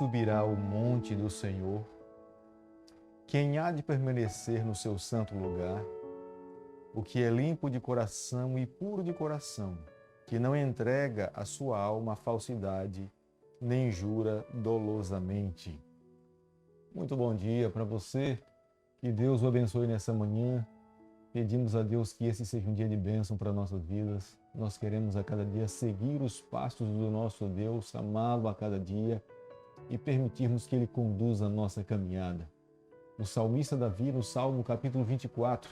subirá ao monte do Senhor? Quem há de permanecer no seu santo lugar? O que é limpo de coração e puro de coração, que não entrega a sua alma à falsidade, nem jura dolosamente. Muito bom dia para você, que Deus o abençoe nessa manhã. Pedimos a Deus que esse seja um dia de bênção para nossas vidas. Nós queremos a cada dia seguir os passos do nosso Deus, amá-lo a cada dia e permitirmos que Ele conduza a nossa caminhada. O salmista Davi, no Salmo capítulo 24,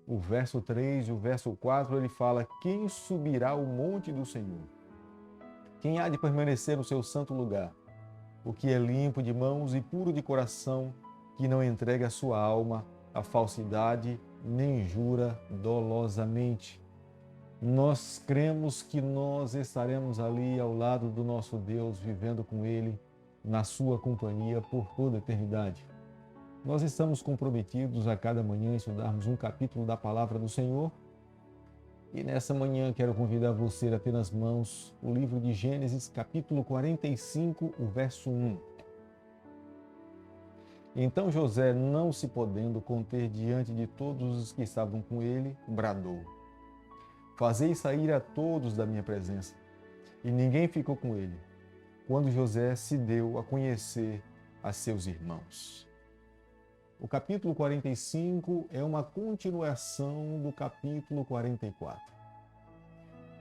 o verso 3 e o verso 4, ele fala: quem subirá ao monte do Senhor? Quem há de permanecer no seu santo lugar? O que é limpo de mãos e puro de coração, que não entrega a sua alma à falsidade, nem jura dolosamente. Nós cremos que nós estaremos ali ao lado do nosso Deus, vivendo com Ele, na sua companhia por toda a eternidade. Nós estamos comprometidos a cada manhã estudarmos um capítulo da Palavra do Senhor. E nessa manhã quero convidar você a ter nas mãos o livro de Gênesis, capítulo 45, o verso 1. Então José, não se podendo conter diante de todos os que estavam com ele, bradou: fazei sair a todos da minha presença. E ninguém ficou com ele, quando José se deu a conhecer a seus irmãos. O capítulo 45 é uma continuação do capítulo 44.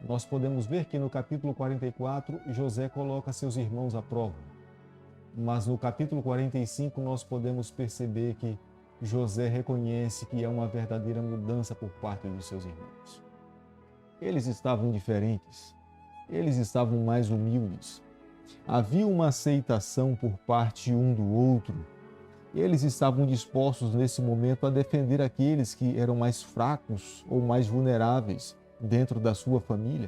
Nós podemos ver que no capítulo 44, José coloca seus irmãos à prova. Mas no capítulo 45 nós podemos perceber que José reconhece que há uma verdadeira mudança por parte dos seus irmãos. Eles estavam diferentes, eles estavam mais humildes. Havia uma aceitação por parte um do outro. Eles estavam dispostos nesse momento a defender aqueles que eram mais fracos ou mais vulneráveis dentro da sua família.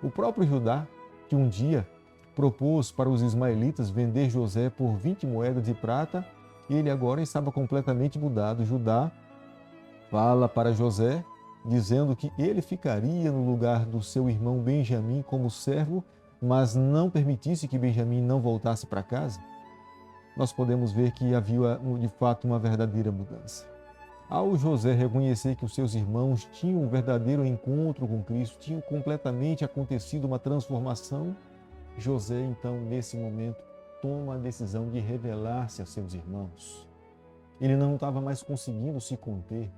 O próprio Judá, que um dia propôs para os ismaelitas vender José por 20 moedas de prata, ele agora estava completamente mudado. Judá fala para José, dizendo que ele ficaria no lugar do seu irmão Benjamim como servo, mas não permitisse que Benjamim não voltasse para casa. Nós podemos ver que havia de fato uma verdadeira mudança. Ao José reconhecer que os seus irmãos tinham um verdadeiro encontro com Cristo, tinham completamente acontecido uma transformação, José, então, nesse momento, toma a decisão de revelar-se a seus irmãos. Ele não estava mais conseguindo se conter.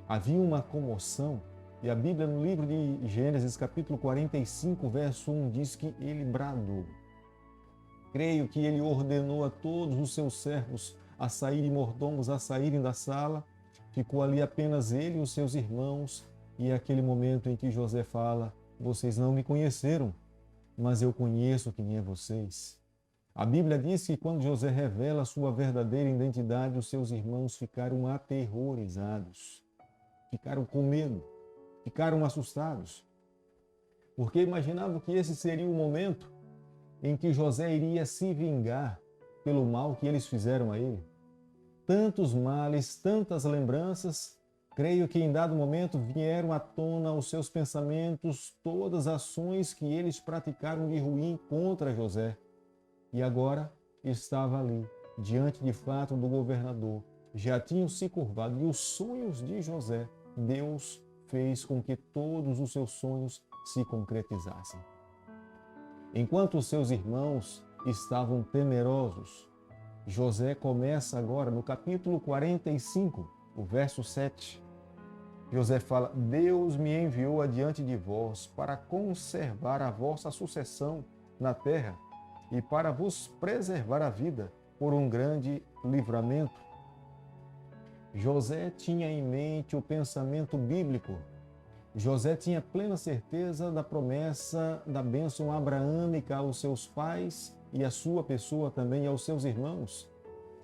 Havia uma comoção. E a Bíblia, no livro de Gênesis, capítulo 45, verso 1, diz que ele bradou. Creio que ele ordenou a todos os seus servos a saírem, mordomos a saírem da sala. Ficou ali apenas ele e os seus irmãos. E é aquele momento em que José fala: vocês não me conheceram, mas eu conheço quem é vocês. A Bíblia diz que quando José revela a sua verdadeira identidade, os seus irmãos ficaram aterrorizados, ficaram com medo, ficaram assustados, porque imaginavam que esse seria o momento em que José iria se vingar pelo mal que eles fizeram a ele. Tantos males, tantas lembranças. Creio que em dado momento vieram à tona os seus pensamentos, todas as ações que eles praticaram de ruim contra José. E agora estava ali, diante de fato do governador. Já tinham se curvado e os sonhos de José, Deus fez com que todos os seus sonhos se concretizassem. Enquanto os seus irmãos estavam temerosos, José começa agora no capítulo 45, o verso 7. José fala: Deus me enviou adiante de vós para conservar a vossa sucessão na terra e para vos preservar a vida por um grande livramento. José tinha em mente o pensamento bíblico. José tinha plena certeza da promessa da bênção abraâmica aos seus pais e à sua pessoa também aos seus irmãos.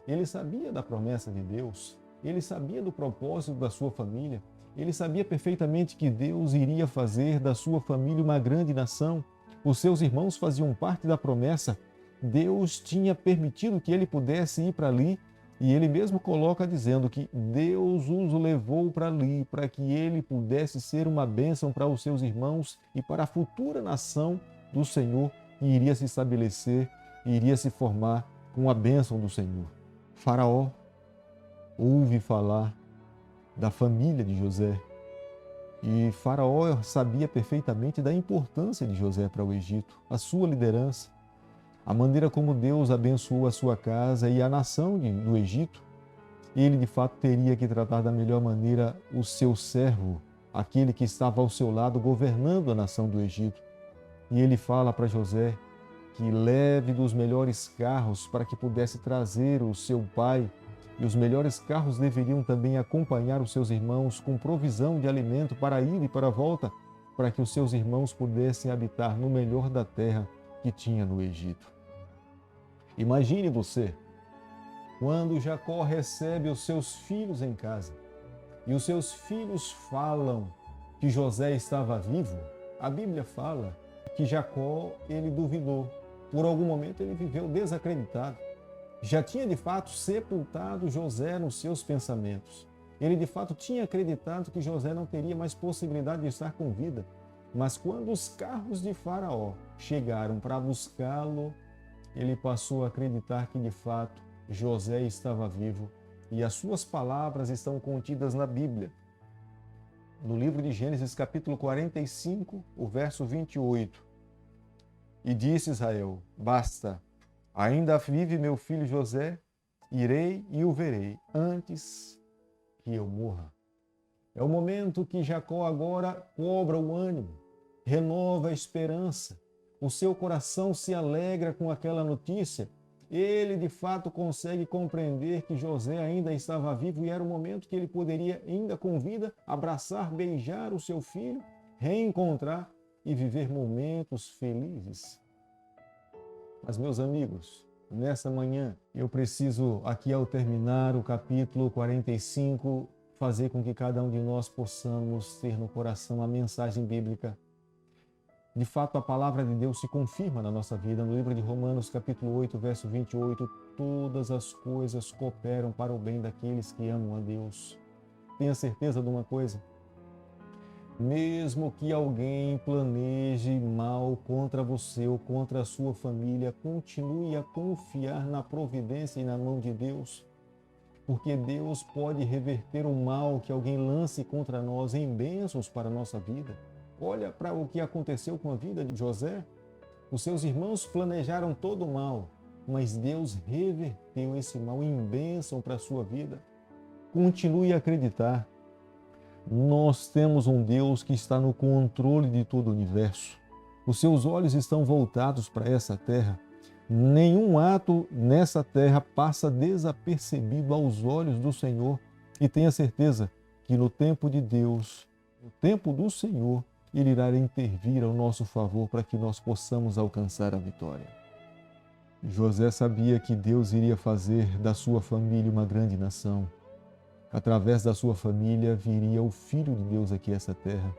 Ele sabia da promessa de Deus, ele sabia do propósito da sua família, ele sabia perfeitamente que Deus iria fazer da sua família uma grande nação. Os seus irmãos faziam parte da promessa. Deus tinha permitido que ele pudesse ir para ali. E ele mesmo coloca dizendo que Deus os levou para ali, para que ele pudesse ser uma bênção para os seus irmãos e para a futura nação do Senhor que iria se estabelecer e iria se formar com a bênção do Senhor. Faraó ouve falar da família de José e Faraó sabia perfeitamente da importância de José para o Egito, a sua liderança, a maneira como Deus abençoou a sua casa e a nação do Egito. Ele de fato teria que tratar da melhor maneira o seu servo, aquele que estava ao seu lado governando a nação do Egito. E ele fala para José que leve dos melhores carros para que pudesse trazer o seu pai, e os melhores carros deveriam também acompanhar os seus irmãos com provisão de alimento para ir e para a volta, para que os seus irmãos pudessem habitar no melhor da terra que tinha no Egito. Imagine você, quando Jacó recebe os seus filhos em casa e os seus filhos falam que José estava vivo, a Bíblia fala que Jacó, ele duvidou. Por algum momento ele viveu desacreditado. Já tinha de fato sepultado José nos seus pensamentos. Ele de fato tinha acreditado que José não teria mais possibilidade de estar com vida. Mas quando os carros de Faraó chegaram para buscá-lo, ele passou a acreditar que de fato José estava vivo, e as suas palavras estão contidas na Bíblia. No livro de Gênesis, capítulo 45, o verso 28. E disse Israel: basta, ainda vive meu filho José, irei e o verei antes que eu morra. É o momento que Jacó agora cobra o ânimo, renova a esperança, o seu coração se alegra com aquela notícia. Ele de fato consegue compreender que José ainda estava vivo e era o momento que ele poderia, ainda com vida, abraçar, beijar o seu filho, reencontrar e viver momentos felizes. Mas, meus amigos, nessa manhã eu preciso, aqui ao terminar o capítulo 45, fazer com que cada um de nós possamos ter no coração a mensagem bíblica. De fato, a palavra de Deus se confirma na nossa vida. No livro de Romanos, capítulo 8, verso 28, todas as coisas cooperam para o bem daqueles que amam a Deus. Tenha certeza de uma coisa: mesmo que alguém planeje mal contra você ou contra a sua família, continue a confiar na providência e na mão de Deus, porque Deus pode reverter o mal que alguém lance contra nós em bênçãos para a nossa vida. Olha para o que aconteceu com a vida de José. Os seus irmãos planejaram todo o mal, mas Deus reverteu esse mal em bênção para a sua vida. Continue a acreditar. Nós temos um Deus que está no controle de todo o universo. Os seus olhos estão voltados para essa terra. Nenhum ato nessa terra passa desapercebido aos olhos do Senhor. E tenha certeza que no tempo de Deus, no tempo do Senhor, Ele irá intervir ao nosso favor para que nós possamos alcançar a vitória. José sabia que Deus iria fazer da sua família uma grande nação. Através da sua família viria o Filho de Deus aqui a essa terra.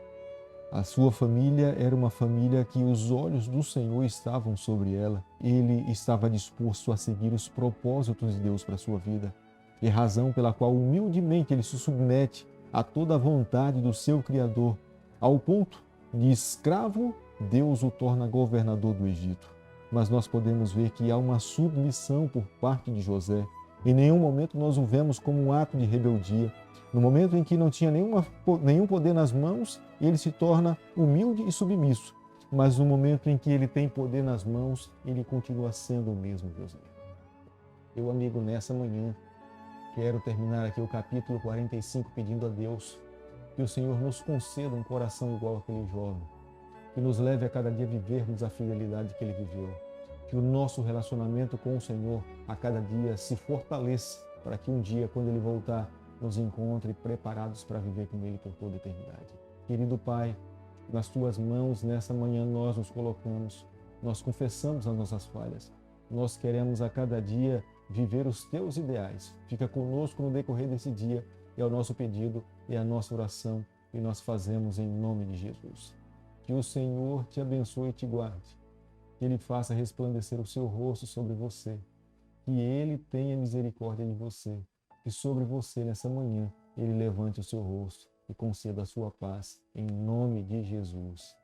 A sua família era uma família que os olhos do Senhor estavam sobre ela. Ele estava disposto a seguir os propósitos de Deus para a sua vida. E razão pela qual humildemente ele se submete a toda a vontade do seu Criador, ao ponto de escravo, Deus o torna governador do Egito. Mas nós podemos ver que há uma submissão por parte de José. Em nenhum momento nós o vemos como um ato de rebeldia. No momento em que não tinha nenhum poder nas mãos, ele se torna humilde e submisso. Mas no momento em que ele tem poder nas mãos, ele continua sendo o mesmo José. Meu amigo, nessa manhã, quero terminar aqui o capítulo 45 pedindo a Deus que o Senhor nos conceda um coração igual àquele jovem, que nos leve a cada dia a vivermos a fidelidade que ele viveu, que o nosso relacionamento com o Senhor a cada dia se fortaleça, para que um dia, quando ele voltar, nos encontre preparados para viver com ele por toda a eternidade. Querido Pai, nas tuas mãos nessa manhã nós nos colocamos, nós confessamos as nossas falhas, nós queremos a cada dia viver os teus ideais. Fica conosco no decorrer desse dia, é o nosso pedido, é a nossa oração e nós fazemos em nome de Jesus. Que o Senhor te abençoe e te guarde, que Ele faça resplandecer o seu rosto sobre você, que Ele tenha misericórdia de você, que sobre você nessa manhã Ele levante o seu rosto e conceda a sua paz, em nome de Jesus.